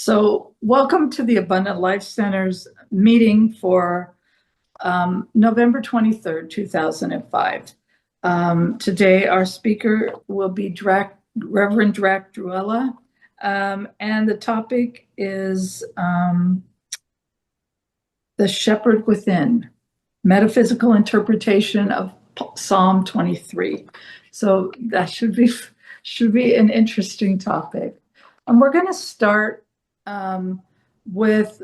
So, welcome to the Abundant Life Center's meeting for November 23rd, 2005. Today, our speaker will be Reverend Drak Druella, and the topic is The Shepherd Within, Metaphysical Interpretation of Psalm 23. So, that should be an interesting topic. And we're going to start with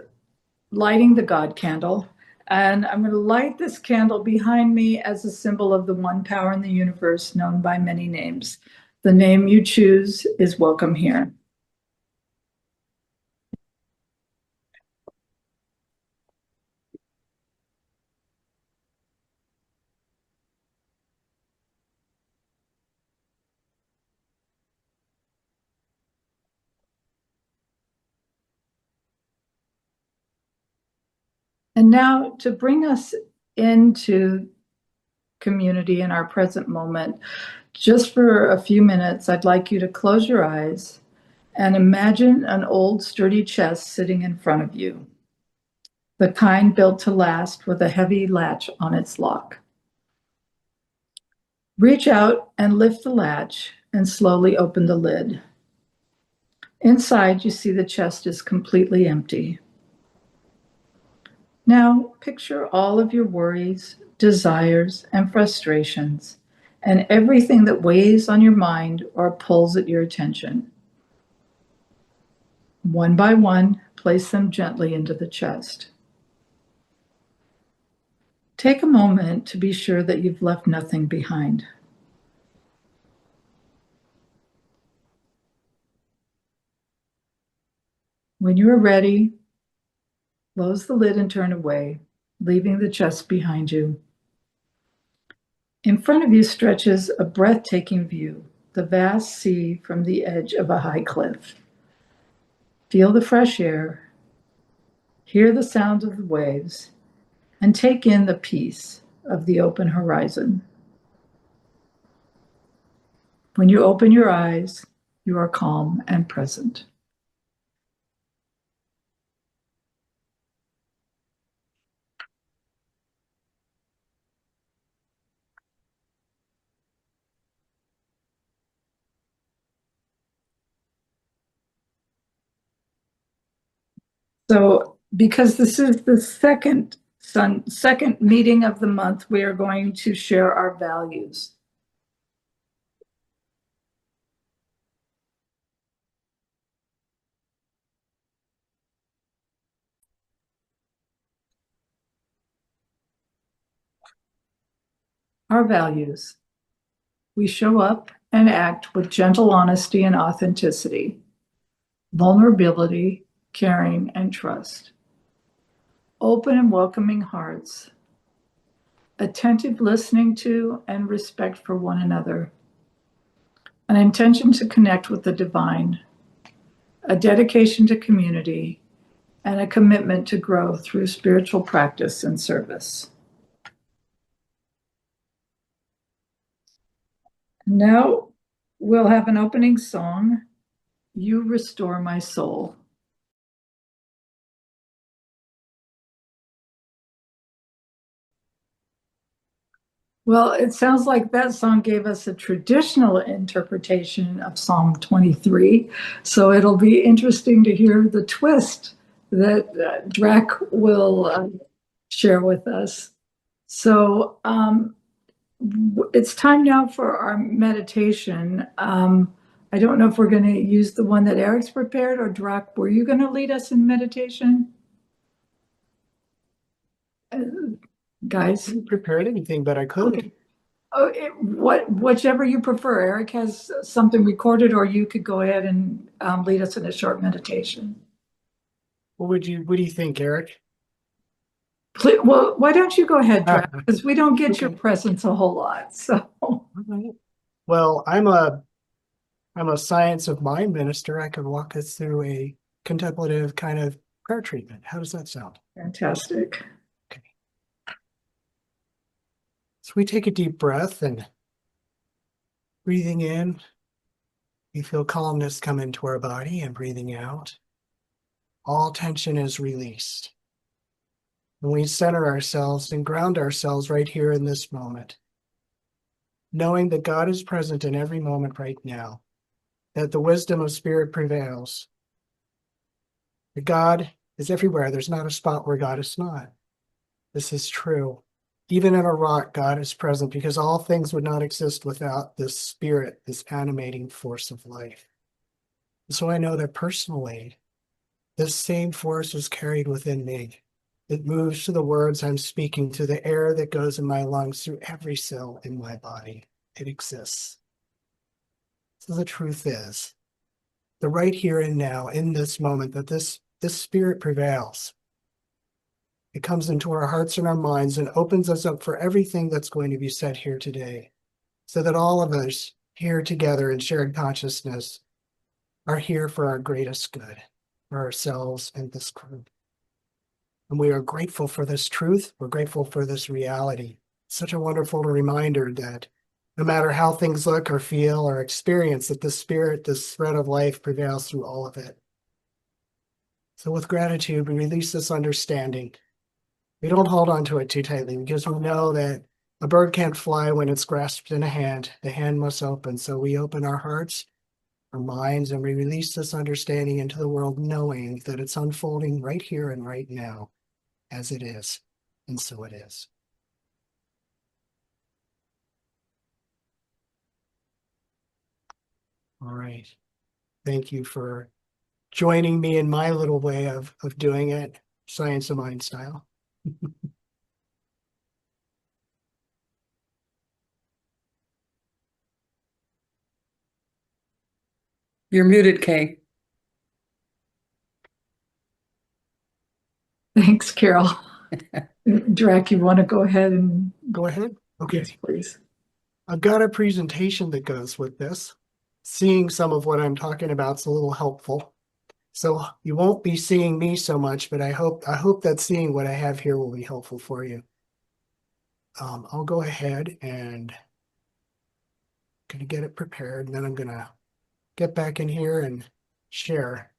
lighting the God candle. And I'm going to light this candle behind me as a symbol of the one power in the universe known by many names. The name you choose is welcome here. And now to bring us into community in our present moment, just for a few minutes, I'd like you to close your eyes and imagine an old sturdy chest sitting in front of you, the kind built to last with a heavy latch on its lock. Reach out and lift the latch and slowly open the lid. Inside, you see the chest is completely empty. Now, picture all of your worries, desires, and frustrations, and everything that weighs on your mind or pulls at your attention. One by one, place them gently into the chest. Take a moment to be sure that you've left nothing behind. When you are ready, close the lid and turn away, leaving the chest behind you. In front of you stretches a breathtaking view, the vast sea from the edge of a high cliff. Feel the fresh air, hear the sound of the waves, and take in the peace of the open horizon. When you open your eyes, you are calm and present. So, because this is the second meeting of the month, we are going to share our values. Our values. We show up and act with gentle honesty and authenticity, vulnerability, caring, and trust. Open and welcoming hearts, attentive listening to and respect for one another, an intention to connect with the divine, a dedication to community, and a commitment to grow through spiritual practice and service. Now we'll have an opening song, You Restore My Soul. Well, it sounds like that song gave us a traditional interpretation of Psalm 23. So it'll be interesting to hear the twist that Drak will share with us. So it's time now for our meditation. I don't know if we're going to use the one that Eric's prepared, or Drak, were you going to lead us in meditation? Guys? I didn't prepare anything, but I could. Okay. Whichever you prefer. Eric has something recorded, or you could go ahead and lead us in a short meditation. What do you think, Eric? Well, why don't you go ahead, Drak? Because we don't get your presence a whole lot. So, well, I'm a science of mind minister. I could walk us through a contemplative kind of prayer treatment. How does that sound? Fantastic. Okay. So we take a deep breath, and breathing in, we feel calmness come into our body, and breathing out, all tension is released. And we center ourselves and ground ourselves right here in this moment, knowing that God is present in every moment right now, that the wisdom of spirit prevails, that God is everywhere. There's not a spot where God is not. This is true. Even in a rock, God is present because all things would not exist without this spirit, this animating force of life. And so I know that personally, this same force is carried within me. It moves to the words I'm speaking, to the air that goes in my lungs, through every cell in my body. It exists. So the truth is, the right here and now, in this moment, that this spirit prevails. It comes into our hearts and our minds and opens us up for everything that's going to be said here today, so that all of us here together in shared consciousness are here for our greatest good, for ourselves and this group. And we are grateful for this truth. We're grateful for this reality. Such a wonderful reminder that no matter how things look or feel or experience, that the spirit, this thread of life prevails through all of it. So with gratitude, we release this understanding. We don't hold on to it too tightly because we know that a bird can't fly when it's grasped in a hand. The hand must open. So we open our hearts, our minds, and we release this understanding into the world, knowing that it's unfolding right here and right now as it is. And so it is. All right. Thank you for joining me in my little way of doing it, science of mind style. You're muted, Kay. Thanks, Carol. Drak, you want to go ahead and... Go ahead. Okay. Yes, please. I've got a presentation that goes with this. Seeing some of what I'm talking about is a little helpful. So you won't be seeing me so much, but I hope that seeing what I have here will be helpful for you. I'll go ahead and gonna get it prepared, and then I'm gonna get back in here and share.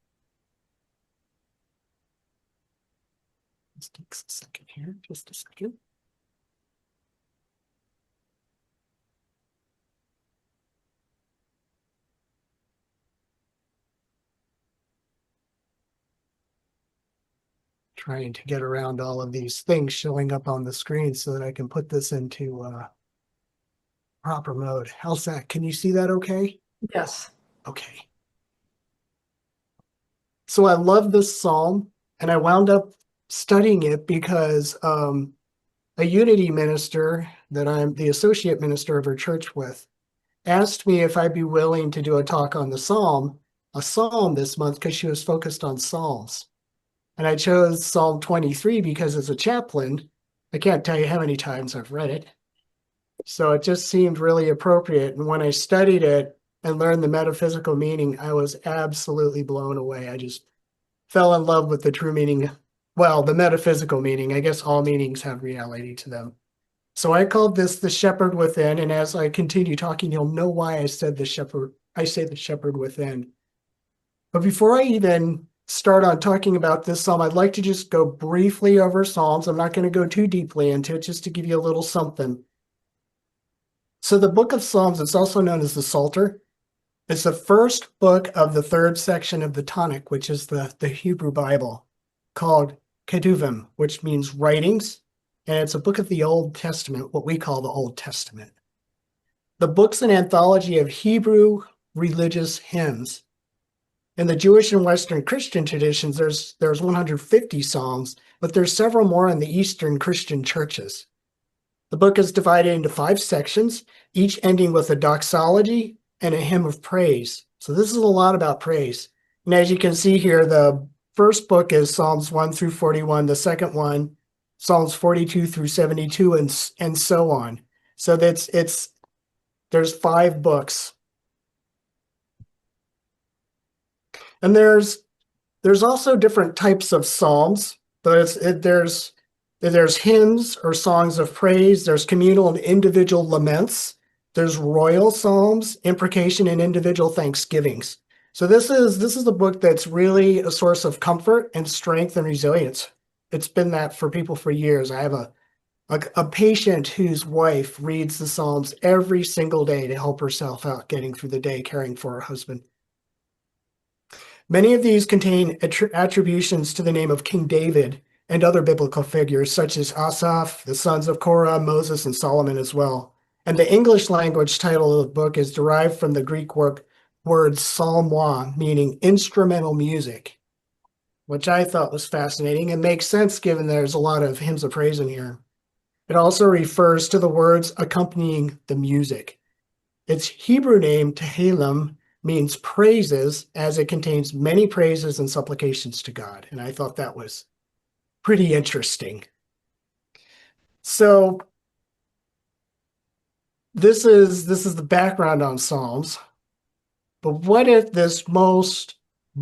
This takes a second here, just a second. Trying to get around all of these things showing up on the screen so that I can put this into proper mode. How's that? Can you see that okay? Yes. Okay. So I love this psalm, and I wound up studying it because a Unity minister that I'm the associate minister of her church with asked me if I'd be willing to do a talk on a psalm this month, because she was focused on psalms. And I chose Psalm 23 because as a chaplain, I can't tell you how many times I've read it. So it just seemed really appropriate. And when I studied it and learned the metaphysical meaning, I was absolutely blown away. I just fell in love with the true meaning. Well, the metaphysical meaning. I guess all meanings have reality to them. So I called this the shepherd within. And as I continue talking, you'll know why I said the shepherd. I say the shepherd within. But before I even start on talking about this psalm, I'd like to just go briefly over Psalms. I'm not going to go too deeply into it, just to give you a little something. So the book of Psalms is also known as the Psalter. It's the first book of the third section of the Tanakh, which is the Hebrew Bible, called Keduvim, which means writings. And it's a book of the Old Testament, what we call the Old Testament. The book's an anthology of Hebrew religious hymns. In the Jewish and Western Christian traditions, there's 150 psalms, but there's several more in the Eastern Christian churches. The book is divided into 5 sections, each ending with a doxology and a hymn of praise. So this is a lot about praise. And as you can see here, the first book is Psalms 1 through 41. The second one, Psalms 42 through 72, and so on. So there's 5 books. And there's also different types of psalms. There's hymns or songs of praise. There's communal and individual laments. There's royal psalms, imprecation, and individual thanksgivings. So this is a book that's really a source of comfort and strength and resilience. It's been that for people for years. I have a patient whose wife reads the Psalms every single day to help herself out getting through the day, caring for her husband. Many of these contain attributions to the name of King David and other biblical figures such as Asaph, the sons of Korah, Moses, and Solomon as well. And the English language title of the book is derived from the Greek word psalmoi, meaning instrumental music, which I thought was fascinating and makes sense given there's a lot of hymns of praise in here. It also refers to the words accompanying the music. Its Hebrew name, Tehillim, means praises, as it contains many praises and supplications to God. And I thought that was pretty interesting. So this is the background on Psalms. But what if this most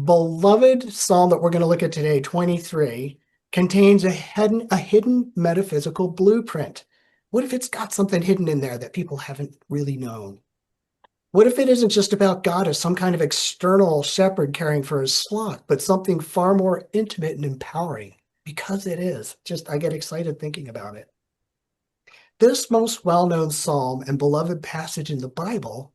beloved psalm that we're going to look at today, 23, contains a hidden metaphysical blueprint? What if it's got something hidden in there that people haven't really known? What if it isn't just about God as some kind of external shepherd caring for his flock, but something far more intimate and empowering? Because it is. I get excited thinking about it. This most well-known psalm and beloved passage in the Bible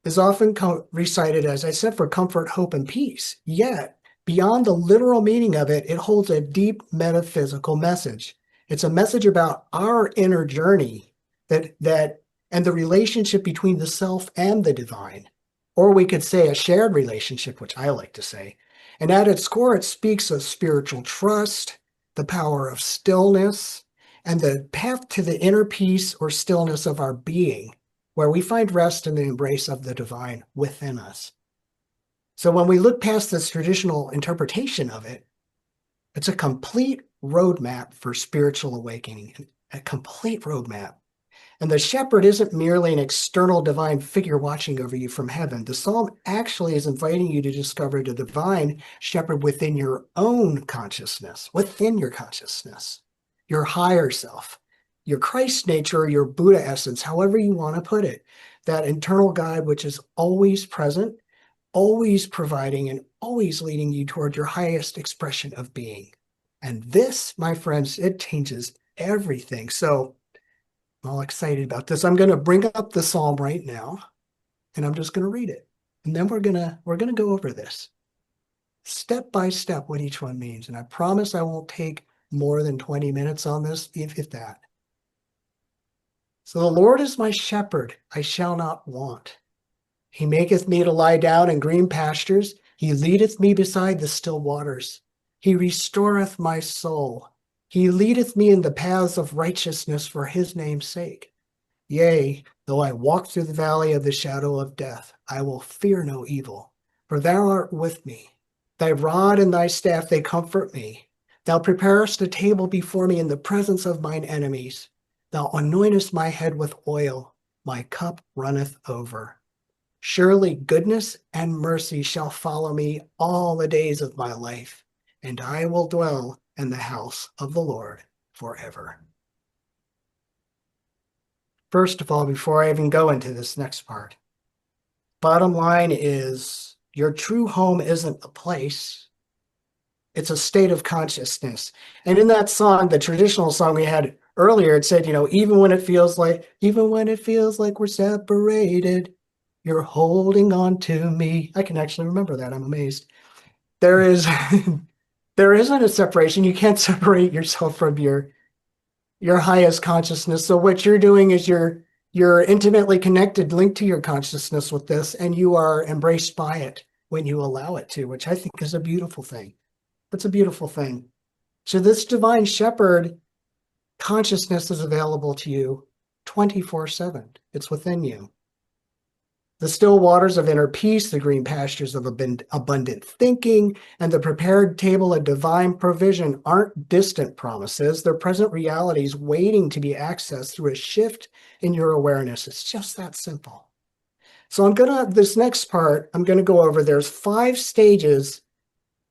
is often recited, as I said, for comfort, hope, and peace. Yet, beyond the literal meaning of it, it holds a deep metaphysical message. It's a message about our inner journey and the relationship between the self and the divine. Or we could say a shared relationship, which I like to say. And at its core, it speaks of spiritual trust, the power of stillness, and the path to the inner peace or stillness of our being, where we find rest in the embrace of the divine within us. So when we look past this traditional interpretation of it, it's a complete roadmap for spiritual awakening, a complete roadmap. And the shepherd isn't merely an external divine figure watching over you from heaven. The psalm actually is inviting you to discover the divine shepherd within your own consciousness, your higher self, your Christ nature, your Buddha essence, however you want to put it, that internal guide which is always present, always providing, and always leading you toward your highest expression of being. And this, my friends, it changes everything. So I'm all excited about this. I'm going to bring up the psalm right now, and I'm just going to read it. And then we're going to go over this step by step, what each one means. And I promise I won't take more than 20 minutes on this, if that. So the Lord is my shepherd, I shall not want. He maketh me to lie down in green pastures. He leadeth me beside the still waters. He restoreth my soul. He leadeth me in the paths of righteousness for his name's sake. Yea, though I walk through the valley of the shadow of death, I will fear no evil, for thou art with me. Thy rod and thy staff, they comfort me. Thou preparest a table before me in the presence of mine enemies. Thou anointest my head with oil. My cup runneth over. Surely goodness and mercy shall follow me all the days of my life, and I will dwell in the house of the Lord forever. First of all, before I even go into this next part, bottom line is your true home isn't a place. It's a state of consciousness. And in that song, the traditional song we had earlier, it said, even when it feels like we're separated, you're holding on to me. I can actually remember that. I'm amazed. There isn't a separation. You can't separate yourself from your highest consciousness. So what you're doing is you're intimately connected, linked to your consciousness with this, and you are embraced by it when you allow it to, which I think is a beautiful thing. It's a beautiful thing. So this divine shepherd consciousness is available to you 24/7. It's within you. The still waters of inner peace, the green pastures of abundant thinking, and the prepared table of divine provision aren't distant promises. They're present realities waiting to be accessed through a shift in your awareness. It's just that simple. So this next part, I'm going to go over, there's 5 stages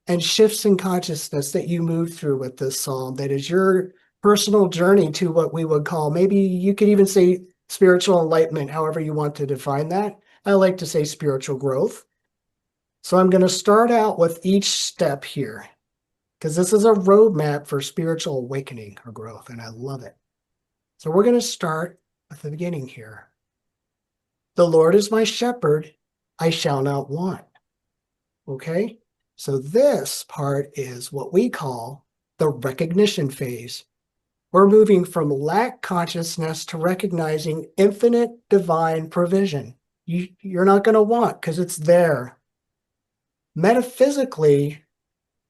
and shifts in consciousness that you move through with this psalm. That is your personal journey to what we would call, maybe you could even say spiritual enlightenment, however you want to define that. I like to say spiritual growth. So I'm going to start out with each step here, because this is a roadmap for spiritual awakening or growth, and I love it. So we're going to start at the beginning here. The Lord is my shepherd, I shall not want. Okay? So this part is what we call the recognition phase. We're moving from lack consciousness to recognizing infinite divine provision. You're not going to want because it's there. Metaphysically,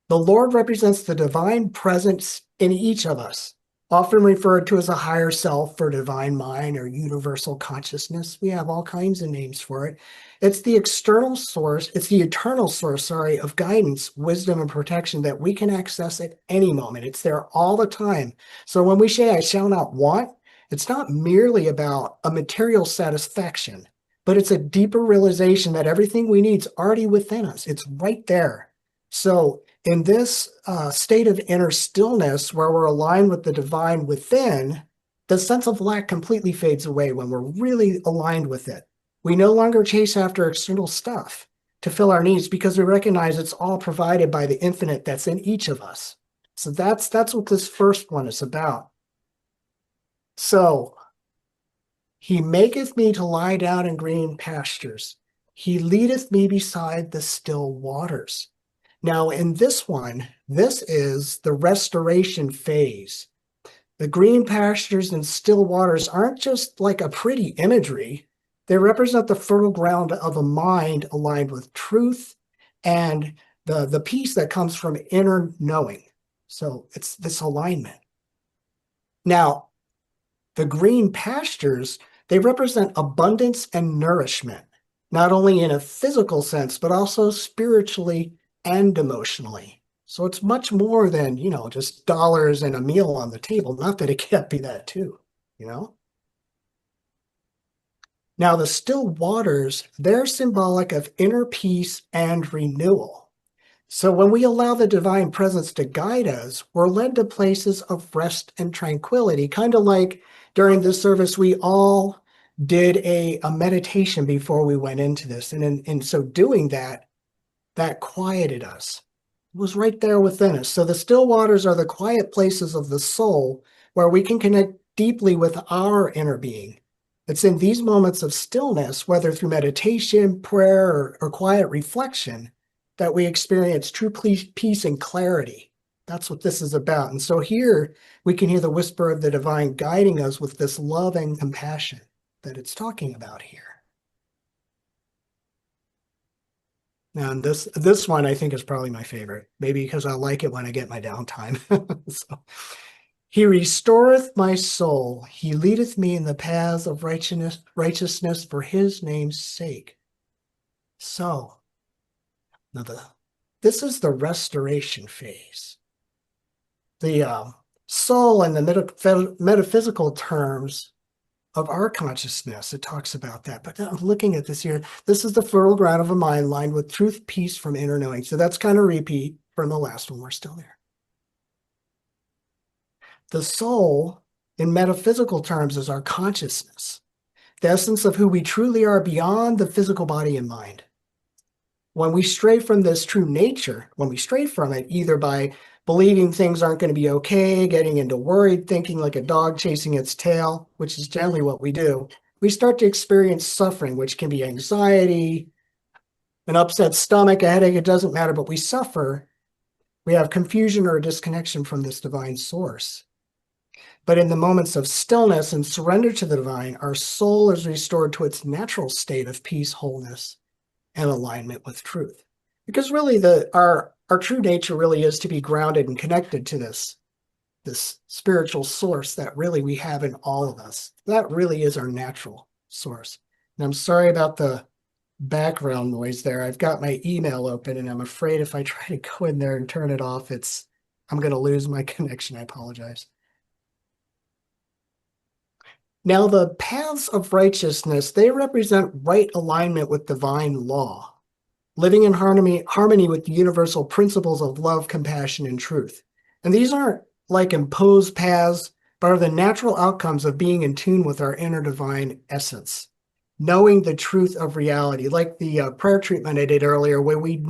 the Lord represents the divine presence in each of us, often referred to as a higher self or divine mind or universal consciousness. We have all kinds of names for it. It's the external source, it's the eternal source, of guidance, wisdom, and protection that we can access at any moment. It's there all the time. So when we say, I shall not want, it's not merely about a material satisfaction, but it's a deeper realization that everything we need is already within us. It's right there. So in this state of inner stillness where we're aligned with the divine within, the sense of lack completely fades away when we're really aligned with it. We no longer chase after external stuff to fill our needs because we recognize it's all provided by the infinite that's in each of us. So that's what this first one is about. So, he maketh me to lie down in green pastures. He leadeth me beside the still waters. Now, in this one, this is the restoration phase. The green pastures and still waters aren't just like a pretty imagery. They represent the fertile ground of a mind aligned with truth and the peace that comes from inner knowing. So it's this alignment. Now, the green pastures, they represent abundance and nourishment, not only in a physical sense, but also spiritually and emotionally. So it's much more than, just dollars and a meal on the table. Not that it can't be that too, Now, the still waters, they're symbolic of inner peace and renewal. So when we allow the divine presence to guide us, we're led to places of rest and tranquility, kind of like during this service, we all did a meditation before we went into this. And in so doing that quieted us. It was right there within us. So the still waters are the quiet places of the soul where we can connect deeply with our inner being. It's in these moments of stillness, whether through meditation, prayer, or quiet reflection, that we experience true peace and clarity. That's what this is about. And so here we can hear the whisper of the divine guiding us with this love and compassion that it's talking about here. And this one I think is probably my favorite, maybe because I like it when I get my downtime. So, he restoreth my soul. He leadeth me in the paths of righteousness for his name's sake. So, now this is the restoration phase. The soul in the metaphysical terms of our consciousness, it talks about that. But I'm looking at this here. This is the fertile ground of a mind lined with truth, peace from inner knowing. So that's kind of repeat from the last one. We're still there. The soul, in metaphysical terms, is our consciousness, the essence of who we truly are beyond the physical body and mind. When we stray from this true nature, when we stray from it, either by believing things aren't going to be okay, getting into worried thinking like a dog chasing its tail, which is generally what we do, we start to experience suffering, which can be anxiety, an upset stomach, a headache, it doesn't matter, but we suffer. We have confusion or a disconnection from this divine source. But in the moments of stillness and surrender to the divine, our soul is restored to its natural state of peace, wholeness, and alignment with truth. Because really our true nature really is to be grounded and connected to this spiritual source that really we have in all of us. That really is our natural source. And I'm sorry about the background noise there. I've got my email open and I'm afraid if I try to go in there and turn it off, I'm going to lose my connection. I apologize. Now, the paths of righteousness, they represent right alignment with divine law, living in harmony with the universal principles of love, compassion, and truth. And these aren't like imposed paths, but are the natural outcomes of being in tune with our inner divine essence. knowing the truth of reality, like the prayer treatment I did earlier, where we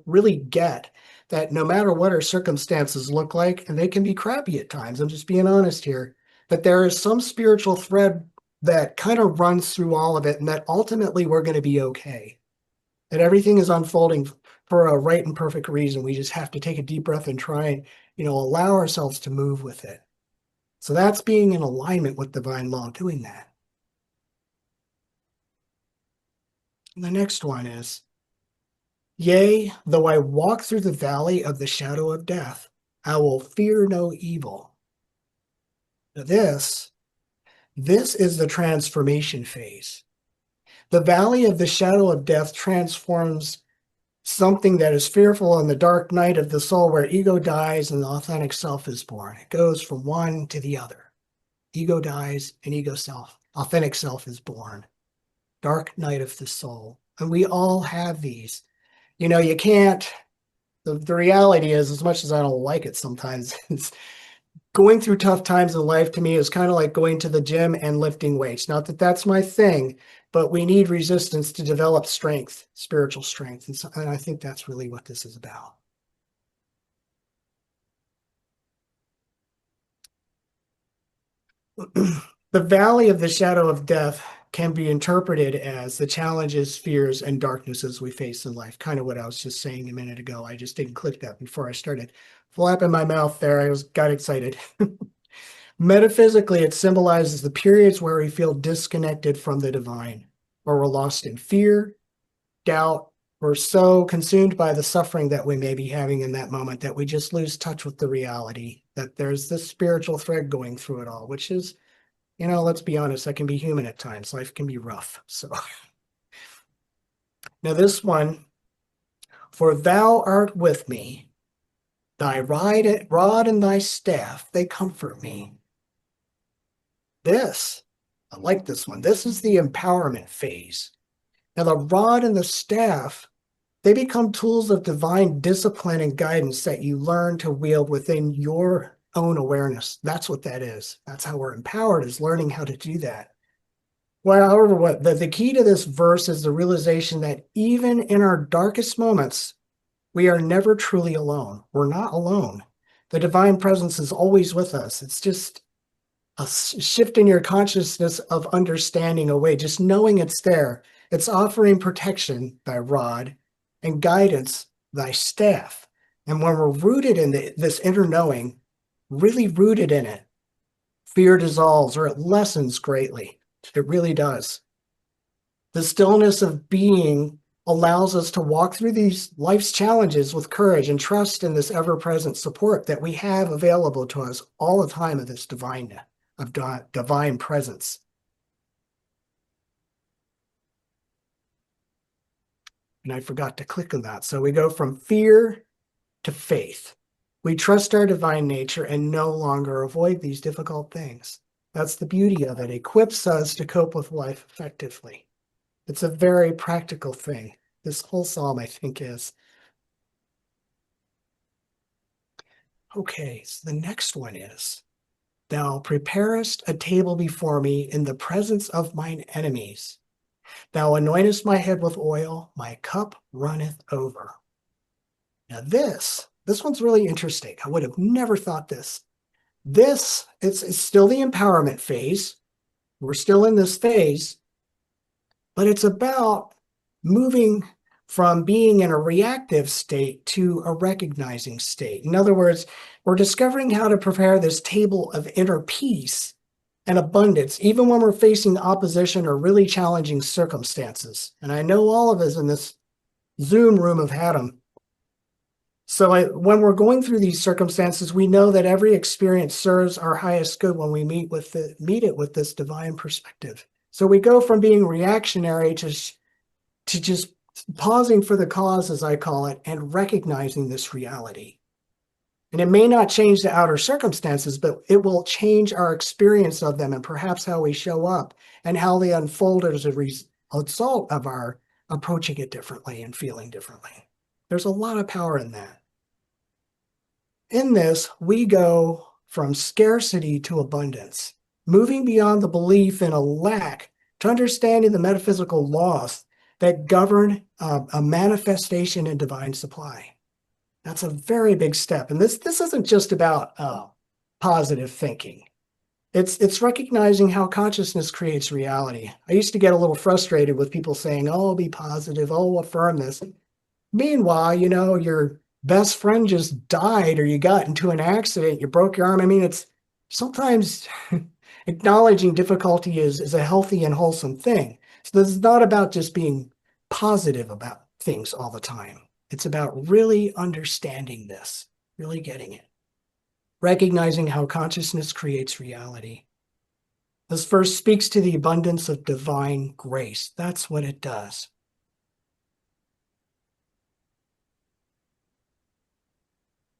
really get that no matter what our circumstances look like, and they can be crappy at times, I'm just being honest here, that there is some spiritual thread that kind of runs through all of it, and that ultimately we're going to be okay. That everything is unfolding for a right and perfect reason. We just have to take a deep breath and try and, allow ourselves to move with it. So that's being in alignment with divine law, doing that. And the next one is, yea, though I walk through the valley of the shadow of death, I will fear no evil. Now this is the transformation phase. The valley of the shadow of death transforms something that is fearful in the dark night of the soul, where ego dies and the authentic self is born. It goes from one to the other. Ego dies and authentic self is born. Dark night of the soul. And we all have these. You can't, the reality is, as much as I don't like it sometimes, it's going through tough times in life to me is kind of like going to the gym and lifting weights. Not that that's my thing, but we need resistance to develop strength, spiritual strength. And I think that's really what this is about. The valley of the shadow of death can be interpreted as the challenges, fears, and darknesses we face in life. Kind of what I was just saying a minute ago. I just didn't click that before I started flapping my mouth there. Got excited. Metaphysically, it symbolizes the periods where we feel disconnected from the divine, or we're lost in fear, doubt, or so consumed by the suffering that we may be having in that moment that we just lose touch with the reality that there's this spiritual thread going through it all, which is, let's be honest, that can be human at times. Life can be rough. So now this one, for thou art with me, thy rod and thy staff, they comfort me. I like this one. This is the empowerment phase. Now the rod and the staff, they become tools of divine discipline and guidance that you learn to wield within your own awareness. That's what that is. That's how we're empowered, is learning how to do that. Well, however, the key to this verse is the realization that even in our darkest moments, we are never truly alone. We're not alone. The divine presence is always with us. It's just a shift in your consciousness of understanding away, just knowing it's there. It's offering protection, thy rod, and guidance, thy staff. And when we're rooted in this inner knowing, really rooted in it, fear dissolves, or it lessens greatly. It really does. The stillness of being allows us to walk through these life's challenges with courage and trust in this ever-present support that we have available to us all the time, of this divine presence. And I forgot to click on that. So we go from fear to faith. We trust our divine nature and no longer avoid these difficult things. That's the beauty of it. It equips us to cope with life effectively. It's a very practical thing. This whole psalm, I think, is. Okay, so the next one is, thou preparest a table before me in the presence of mine enemies. Thou anointest my head with oil, my cup runneth over. Now this one's really interesting. I would have never thought this. It's still the empowerment phase. We're still in this phase, but it's about moving from being in a reactive state to a recognizing state. In other words, we're discovering how to prepare this table of inner peace and abundance, even when we're facing opposition or really challenging circumstances. And I know all of us in this Zoom room have had them. So when we're going through these circumstances, we know that every experience serves our highest good when we meet it with this divine perspective. So we go from being reactionary to just pausing for the cause, as I call it, and recognizing this reality. And it may not change the outer circumstances, but it will change our experience of them and perhaps how we show up and how they unfold as a result of our approaching it differently and feeling differently. There's a lot of power in that. In this, we go from scarcity to abundance, moving beyond the belief in a lack to understanding the metaphysical laws that govern a manifestation in divine supply. That's a very big step. And this isn't just about positive thinking. It's recognizing how consciousness creates reality. I used to get a little frustrated with people saying, oh, be positive, oh, affirm this. Meanwhile, you know, your best friend just died or you got into an accident, you broke your arm. I mean, it's sometimes acknowledging difficulty is a healthy and wholesome thing. So this is not about just being positive about things all the time. It's about really understanding this, really getting it, recognizing how consciousness creates reality. This verse speaks to the abundance of divine grace. That's what it does.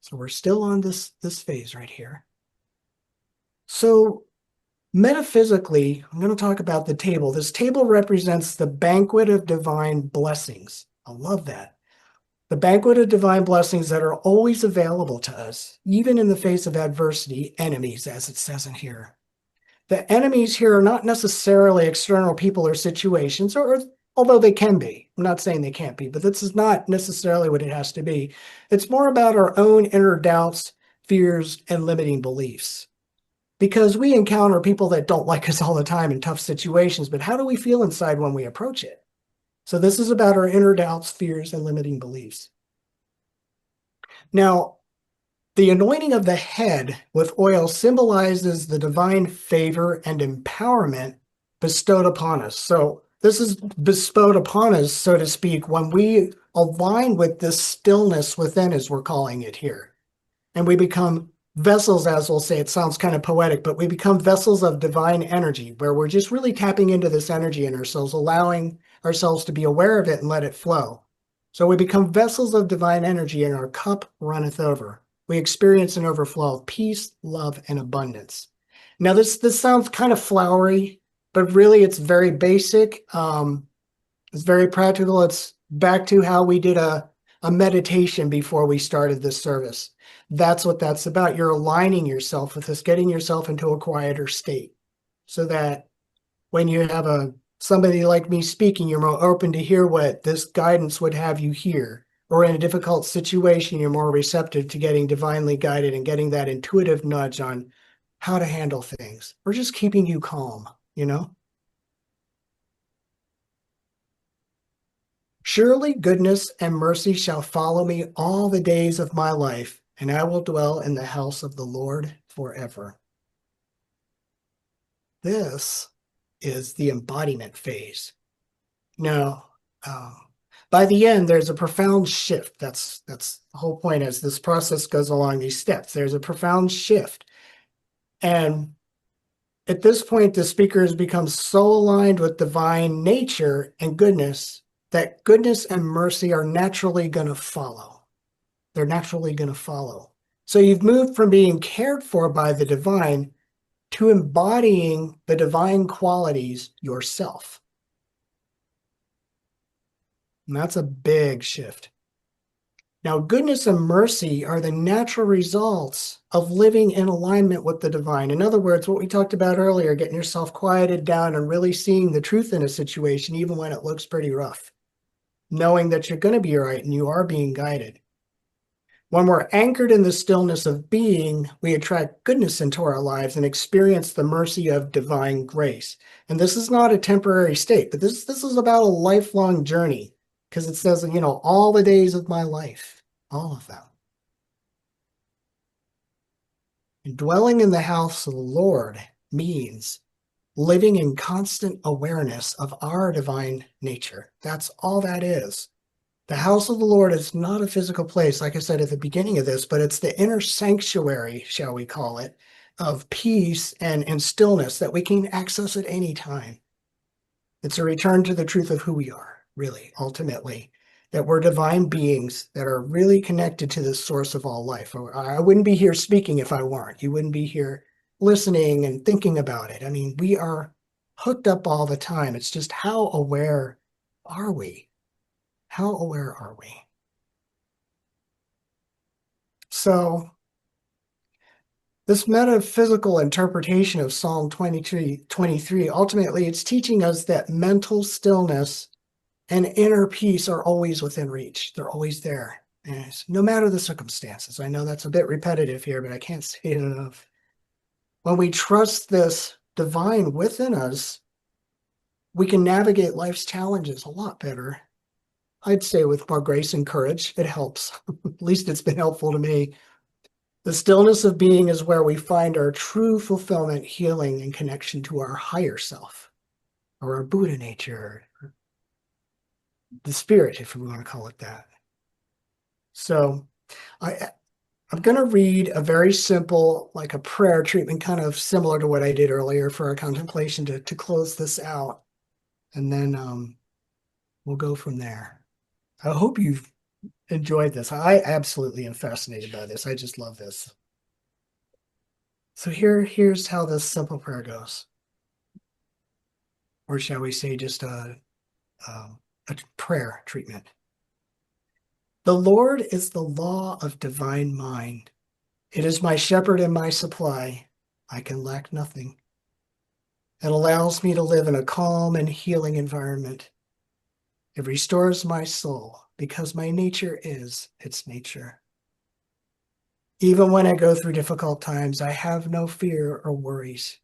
So we're still on this phase right here. So metaphysically, I'm going to talk about the table. This table represents the banquet of divine blessings. I love that. The banquet of divine blessings that are always available to us, even in the face of adversity, enemies, as it says in here. The enemies here are not necessarily external people or situations, or although they can be. I'm not saying they can't be, but this is not necessarily what it has to be. It's more about our own inner doubts, fears, and limiting beliefs. Because we encounter people that don't like us all the time in tough situations, but how do we feel inside when we approach it? So this is about our inner doubts, fears, and limiting beliefs. Now, the anointing of the head with oil symbolizes the divine favor and empowerment bestowed upon us. So this is bestowed upon us, so to speak, when we align with this stillness within, as we're calling it here. And we become vessels, as we'll say. It sounds kind of poetic, but we become vessels of divine energy, where we're just really tapping into this energy in ourselves, allowing ourselves to be aware of it and let it flow. So we become vessels of divine energy, and our cup runneth over. We experience an overflow of peace, love, and abundance. Now, this sounds kind of flowery, but really it's very basic. It's very practical. It's back to how we did a meditation before we started this service. That's what that's about. You're aligning yourself with this, getting yourself into a quieter state so that when you have somebody like me speaking, you're more open to hear what this guidance would have you hear. Or in a difficult situation, you're more receptive to getting divinely guided and getting that intuitive nudge on how to handle things. Or just keeping you calm, you know? Surely goodness and mercy shall follow me all the days of my life, and I will dwell in the house of the Lord forever. This is the embodiment phase. Now, by the end, there's a profound shift. That's the whole point as this process goes along these steps. There's a profound shift. And at this point, the speaker has become so aligned with divine nature and goodness that goodness and mercy are naturally going to follow. They're naturally going to follow. So you've moved from being cared for by the divine to embodying the divine qualities yourself. And that's a big shift. Now, goodness and mercy are the natural results of living in alignment with the divine. In other words, what we talked about earlier, getting yourself quieted down and really seeing the truth in a situation, even when it looks pretty rough. Knowing that you're going to be all right and you are being guided. When we're anchored in the stillness of being, we attract goodness into our lives and experience the mercy of divine grace. And this is not a temporary state, but this is about a lifelong journey. Because it says, you know, all the days of my life, all of them. And dwelling in the house of the Lord means living in constant awareness of our divine nature. That's all that is. The house of the Lord is not a physical place, like I said at the beginning of this, but it's the inner sanctuary, shall we call it, of peace and stillness that we can access at any time. It's a return to the truth of who we are, really, ultimately. That we're divine beings that are really connected to the source of all life. I wouldn't be here speaking if I weren't. You wouldn't be here listening and thinking about it. I mean, we are hooked up all the time. It's just how aware are we? How aware are we? This metaphysical interpretation of Psalm 23, ultimately it's teaching us that mental stillness and inner peace are always within reach. They're always there. And no matter the circumstances. I know that's a bit repetitive here, but I can't say it enough. When we trust this divine within us, we can navigate life's challenges a lot better. I'd say with more grace and courage. It helps. At least it's been helpful to me. The stillness of being is where we find our true fulfillment, healing, and connection to our higher self, or our Buddha nature, or the spirit, if we want to call it that. So I'm going to read a very simple, like a prayer treatment, kind of similar to what I did earlier for our contemplation to close this out. And then we'll go from there. I hope you've enjoyed this. I absolutely am fascinated by this. I just love this. So here's how this simple prayer goes. Or shall we say just a prayer treatment. The Lord is the law of divine mind. It is my shepherd and my supply. I can lack nothing. It allows me to live in a calm and healing environment. It restores my soul because my nature is its nature. Even when I go through difficult times, I have no fear or worries,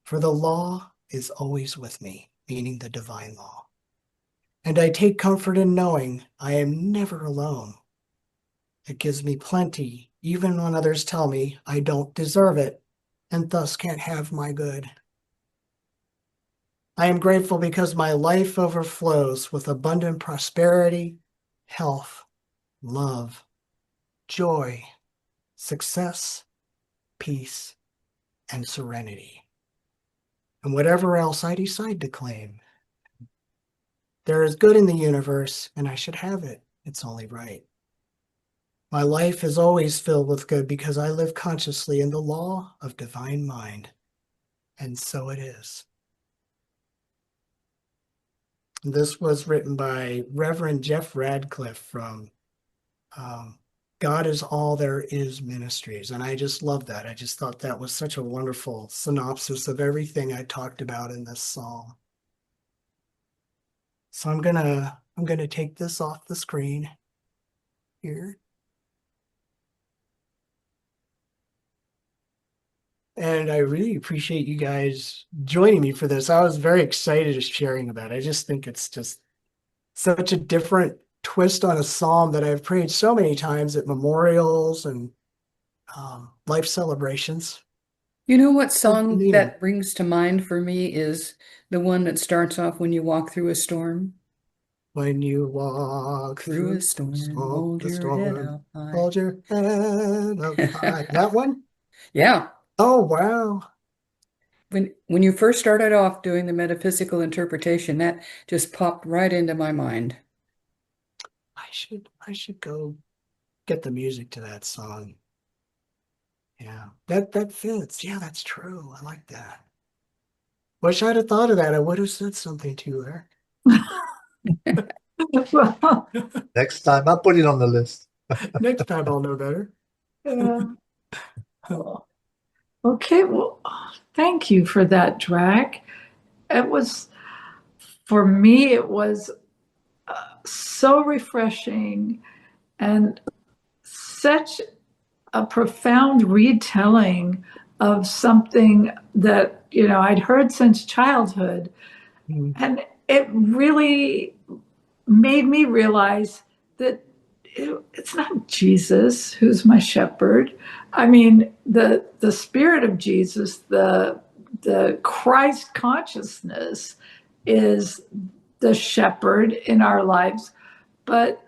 for the law is always with me, meaning the divine law. And I take comfort in knowing I am never alone. It gives me plenty, even when others tell me I don't deserve it and thus can't have my good. I am grateful because my life overflows with abundant prosperity, health, love, joy, success, peace, and serenity. And whatever else I decide to claim. There is good in the universe, and I should have it. It's only right. My life is always filled with good because I live consciously in the law of divine mind. And so it is. This was written by Reverend Jeff Radcliffe from God is All There Is Ministries. And I just love that. I just thought that was such a wonderful synopsis of everything I talked about in this psalm. So I'm gonna take this off the screen here. And I really appreciate you guys joining me for this. I was very excited to sharing about it. I just think it's just such a different twist on a psalm that I've prayed so many times at memorials and life celebrations. You know what song Meaning. that brings to mind for me is the one that starts off when you walk through a storm. When you walk Through a storm, hold the your head storm, up high. hold your head up high. That one? Yeah. Oh, wow. When you first started off doing the metaphysical interpretation, that just popped right into my mind. I should go get the music to that song. Yeah, that fits. Yeah, that's true. I like that. Wish I'd have thought of that. I would have said something to her. Well, Next time, I'll put it on the list. Next time I'll know better. yeah. Okay, well, thank you for that, drak. It was, for me, it was so refreshing and such a profound retelling of something that, I'd heard since childhood. Mm. And it really made me realize that it's not Jesus who's my shepherd. I mean, the spirit of Jesus, the Christ consciousness is the shepherd in our lives. But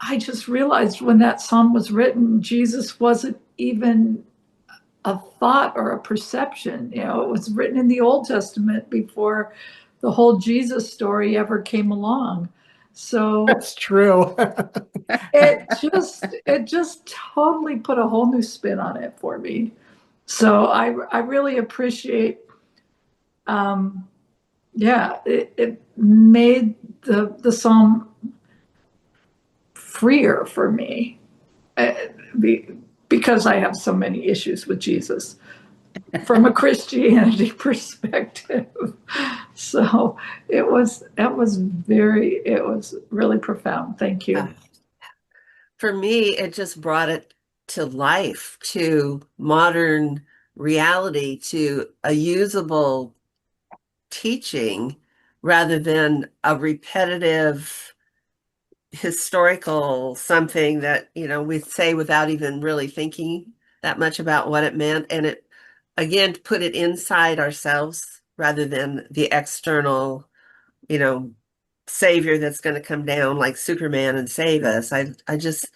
I just realized when that psalm was written, Jesus wasn't even a thought or a perception. It was written in the Old Testament before the whole Jesus story ever came along. So That's true. it just totally put a whole new spin on it for me. So I really appreciate, it made the psalm freer for me. because I have so many issues with Jesus from a Christianity perspective. So it was really profound. Thank you. For me, it just brought it to life, to modern reality, to a usable teaching rather than a repetitive historical something that, we say without even really thinking that much about what it meant. And it, again, to put it inside ourselves rather than the external, savior that's going to come down like Superman and save us. I just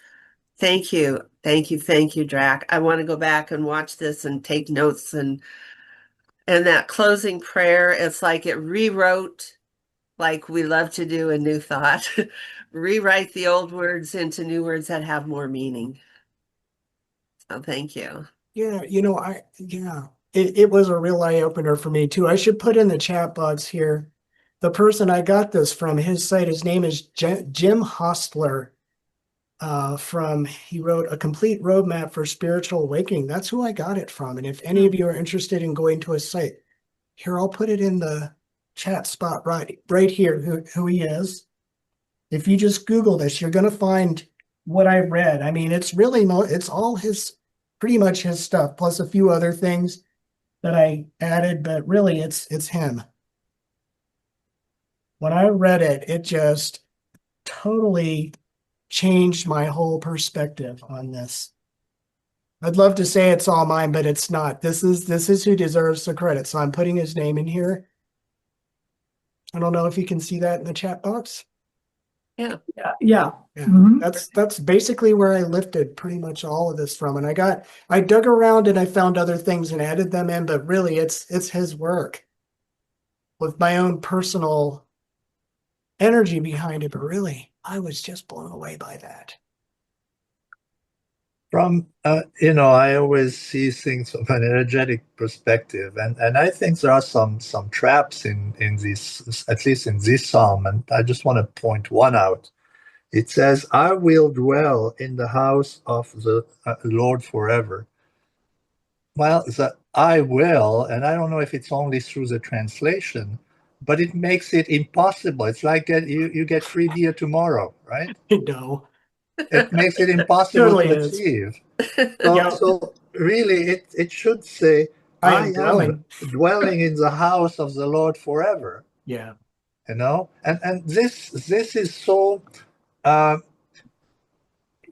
thank you. Thank you. Thank you, Drak. I want to go back and watch this and take notes, and that closing prayer, it's like it rewrote, like we love to do in New Thought, rewrite the old words into new words that have more meaning. So thank you. Yeah, it was a real eye opener for me too. I should put in the chat box here. The person I got this from, his site, his name is Jim Hostler. He wrote A Complete Roadmap for Spiritual Awakening. That's who I got it from. And if any of you are interested in going to his site, here, I'll put it in the chat spot right here, who he is. If you just Google this, you're going to find what I read. I mean, it's really it's all pretty much his stuff, plus a few other things that I added, but really it's him. When I read it, it just totally changed my whole perspective on this. I'd love to say it's all mine, but it's not. This is who deserves the credit. So I'm putting his name in here. I don't know if you can see that in the chat box. Yeah. Yeah. Mm-hmm. That's basically where I lifted pretty much all of this from. And I dug around and I found other things and added them in, but really it's his work with my own personal energy behind it. But really, I was just blown away by that. From, I always see things from an energetic perspective. And I think there are some traps in this, at least in this psalm. And I just want to point one out. It says, I will dwell in the house of the Lord forever. Well, the I will, and I don't know if it's only through the translation, but it makes it impossible. It's like you get free beer tomorrow, right? No. It makes it impossible Totally to is. achieve. Yeah. So really, it should say, I am dwelling in the house of the Lord forever. Yeah. And this is so.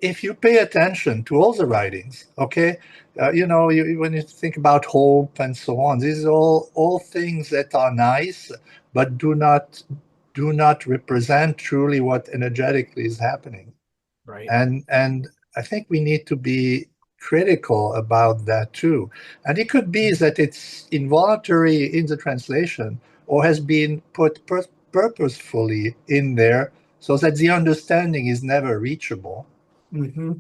If you pay attention to all the writings, okay, when you think about hope and so on, these are all things that are nice, but do not represent truly what energetically is happening. Right. And I think we need to be critical about that too. And it could be that it's involuntary in the translation or has been put purposefully in there so that the understanding is never reachable. Mm-hmm.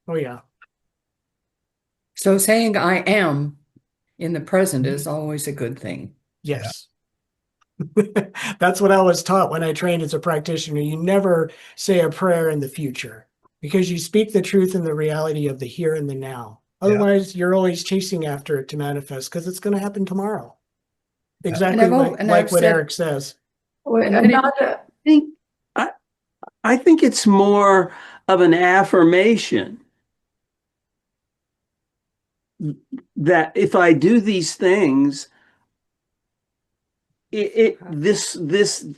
Oh, yeah. So saying I am in the present is always a good thing. Yes. Yeah. That's what I was taught when I trained as a practitioner. You never say a prayer in the future because you speak the truth in the reality of the here and the now. Otherwise, you're always chasing after it to manifest because it's going to happen tomorrow. Exactly like what Eric says. I think it's more of an affirmation that if I do these things,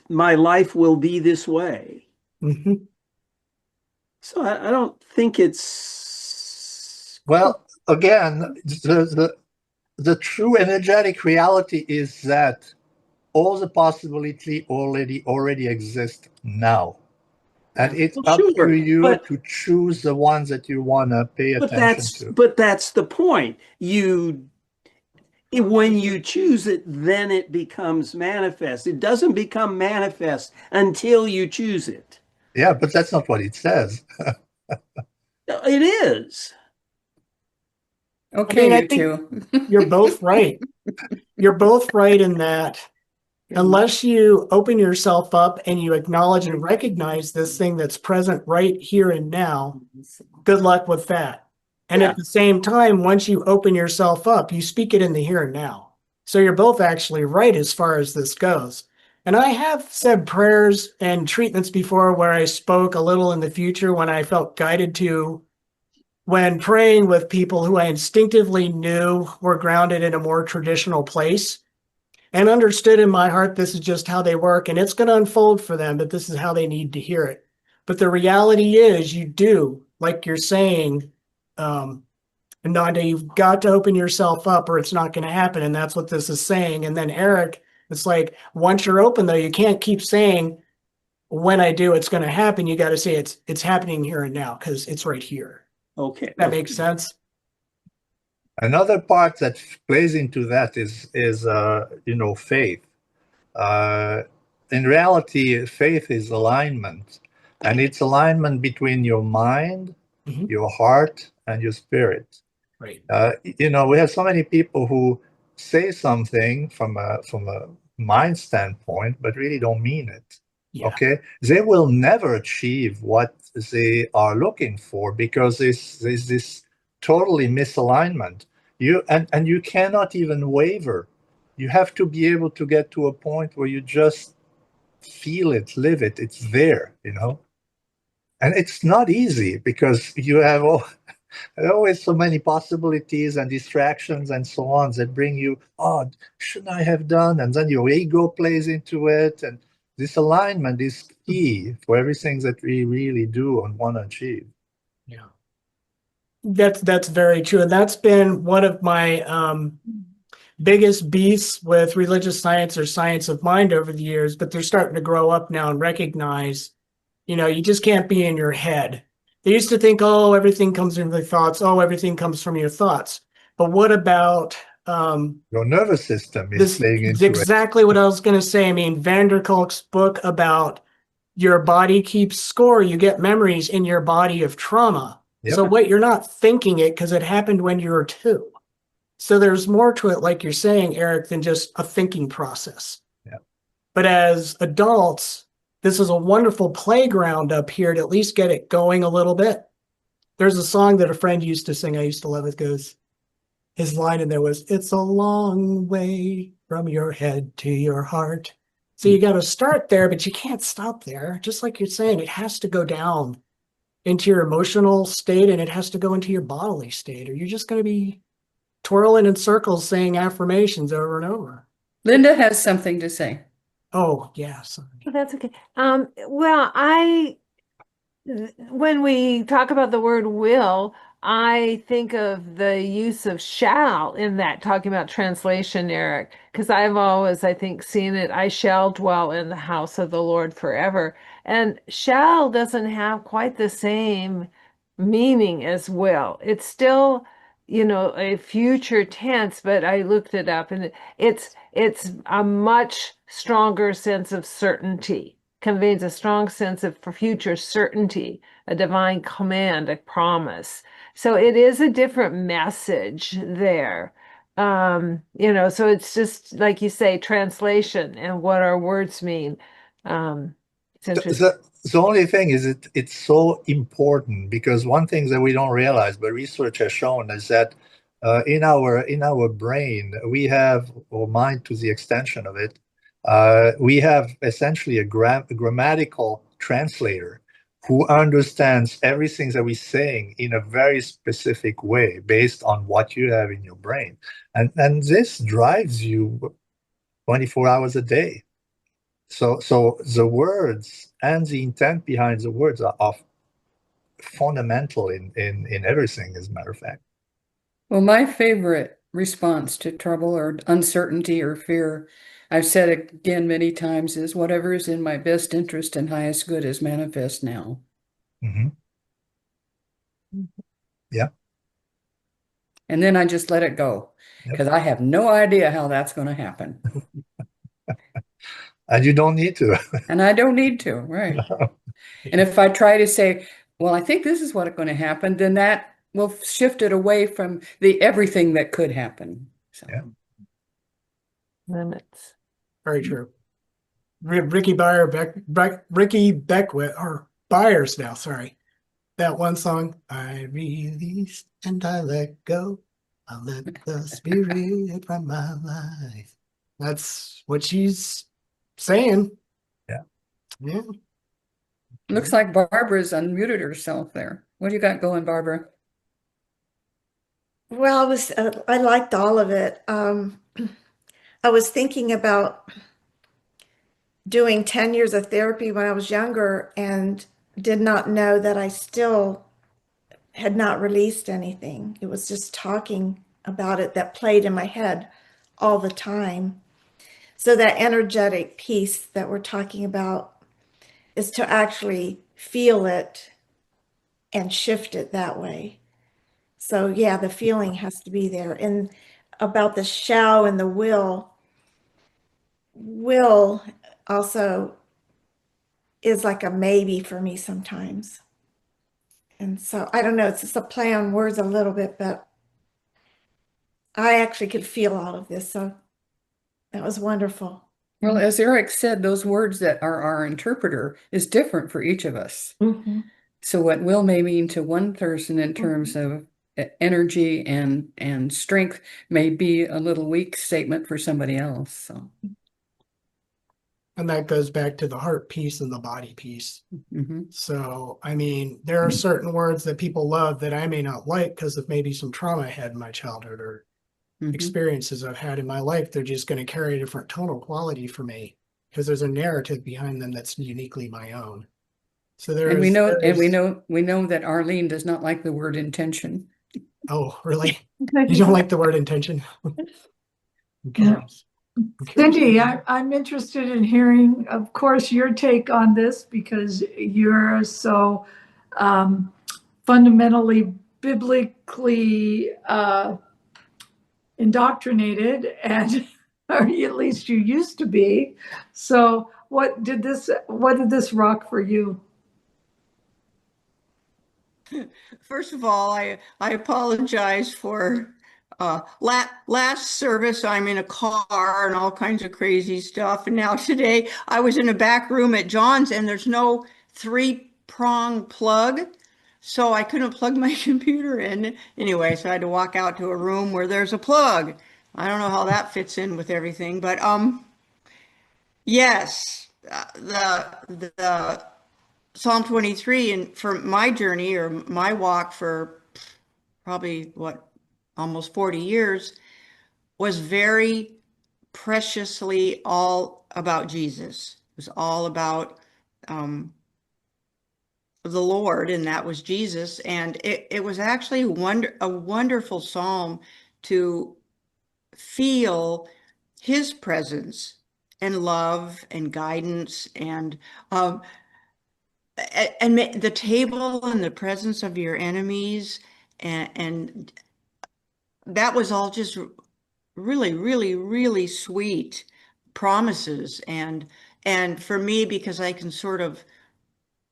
my life will be this way. Mm-hmm. So I don't think it's again, the true energetic reality is that all the possibility already exist now. And it's up to you to choose the ones that you want to pay attention to. But that's the point. When you choose it, then it becomes manifest. It doesn't become manifest until you choose it. Yeah, but that's not what it says. It is. Okay, I you two. You're both right. You're both right in that. Unless you open yourself up and you acknowledge and recognize this thing that's present right here and now, good luck with that. And Yeah. at the same time, once you open yourself up, you speak it in the here and now. So you're both actually right as far as this goes. And I have said prayers and treatments before where I spoke a little in the future when I felt guided to, when praying with people who I instinctively knew were grounded in a more traditional place and understood in my heart this is just how they work and it's going to unfold for them, but this is how they need to hear it. But the reality is you do, like you're saying, Nanda, you've got to open yourself up or it's not going to happen. And that's what this is saying. And then Eric, it's like, once you're open though, you can't keep saying, when I do, it's going to happen. You got to say it's happening here and now because it's right here. Okay. That makes sense. Another part that plays into that is faith. In reality, faith is alignment, and it's alignment between your mind, Mhm. your heart, and your spirit. Right. We have so many people who say something from a mind standpoint, but really don't mean it. Yeah. Okay, they will never achieve what they are looking for because there's this totally misalignment. And you cannot even waver. You have to be able to get to a point where you just feel it, live it. It's there, and it's not easy because you have always so many possibilities and distractions and so on that bring you, oh, shouldn't I have done? And then your ego plays into it. And this alignment is key for everything that we really do and want to achieve. Yeah. That's very true. And that's been one of my biggest beasts with religious science or science of mind over the years, but they're starting to grow up now and recognize, you just can't be in your head. They used to think, oh, everything comes from the thoughts. Oh, everything comes from your thoughts. But what about Your nervous system is this? playing It's into it. exactly what I was going to say. I mean, van der Kolk's book about your body keeps score. You get memories in your body of trauma. Yep. So what you're not thinking it because it happened when you were 2. So there's more to it, like you're saying, Eric, than just a thinking process. Yeah. But as adults, this is a wonderful playground up here to at least get it going a little bit. There's a song that a friend used to sing. I used to love it. Goes, his line in there was, "It's a long way from your head to your heart." So you got to start there, but you can't stop there. Just like you're saying, it has to go down into your emotional state and it has to go into your bodily state, or you're just going to be twirling in circles saying affirmations over and over. Linda has something to say. Oh, yeah. Sorry. That's okay. Well, when we talk about the word will, I think of the use of shall in that, talking about translation, Eric, because I've always, I think, seen it, I shall dwell in the house of the Lord forever. And shall doesn't have quite the same meaning as will. It's still, a future tense, but I looked it up and it's a much stronger sense of certainty, conveys a strong sense of for future certainty, a divine command, a promise. So it is a different message there. So it's just like you say, translation and what our words mean. It's interesting. The only thing is it's so important because one thing that we don't realize, but research has shown, is that in our brain we have, or mind to the extension of it, we have essentially a grammatical translator who understands everything that we're saying in a very specific way based on what you have in your brain, and this drives you 24 hours a day. So the words and the intent behind the words are fundamental in everything, as a matter of fact. Well, my favorite response to trouble or uncertainty or fear, I've said it again many times, is whatever is in my best interest and highest good is manifest now. Mm-hmm. Yeah. And then I just let it go because I have no idea how that's going to happen. And you don't need to. And I don't need to, right? And if I try to say, well, I think this is what's going to happen, then that will shift it away from the everything that could happen. So. Yeah. Limits. Very true. Ricky Beckwith, or Byers now, sorry. that one song, I release and I let go. I let the spirit from my life. That's what she's saying. Yeah. Yeah. Looks like Barbara's unmuted herself there. What do you got going, Barbara? Well, I liked all of it. I was thinking about doing 10 years of therapy when I was younger and did not know that I still had not released anything. It was just talking about it that played in my head all the time. So that energetic piece that we're talking about is to actually feel it and shift it that way. So yeah, the feeling has to be there. And about the shall and the will also is like a maybe for me sometimes. And so I don't know, it's just a play on words a little bit, but I actually could feel all of this. So that was wonderful. Well, as Eric said, those words that are our interpreter is different for each of us. Mm-hmm. So what will may mean to one person in terms of energy and strength may be a little weak statement for somebody else. So. And that goes back to the heart piece and the body piece. Mm-hmm. So, I mean, there are certain words that people love that I may not like because of maybe some trauma I had in my childhood or experiences I've had in my life. They're just going to carry a different tonal quality for me because there's a narrative behind them that's uniquely my own. So and we know that Arlene does not like the word intention. Oh, really? You don't like the word intention? Okay. Yeah. Cindy, I'm interested in hearing, of course, your take on this because you're so fundamentally biblically indoctrinated, and or at least you used to be. So, what did this rock for you? First of all, I apologize for last service. I'm in a car and all kinds of crazy stuff. And now today I was in a back room at John's and there's no 3-prong plug. So I couldn't plug my computer in. Anyway, so I had to walk out to a room where there's a plug. I don't know how that fits in with everything, but yes, the Psalm 23, and for my journey or my walk for probably almost 40 years, was very preciously all about Jesus. It was all about the Lord, and that was Jesus. And it was actually a wonderful psalm to feel his presence and love and guidance and the table and the presence of your enemies, and that was all just really, really, really sweet promises. And for me, because I can sort of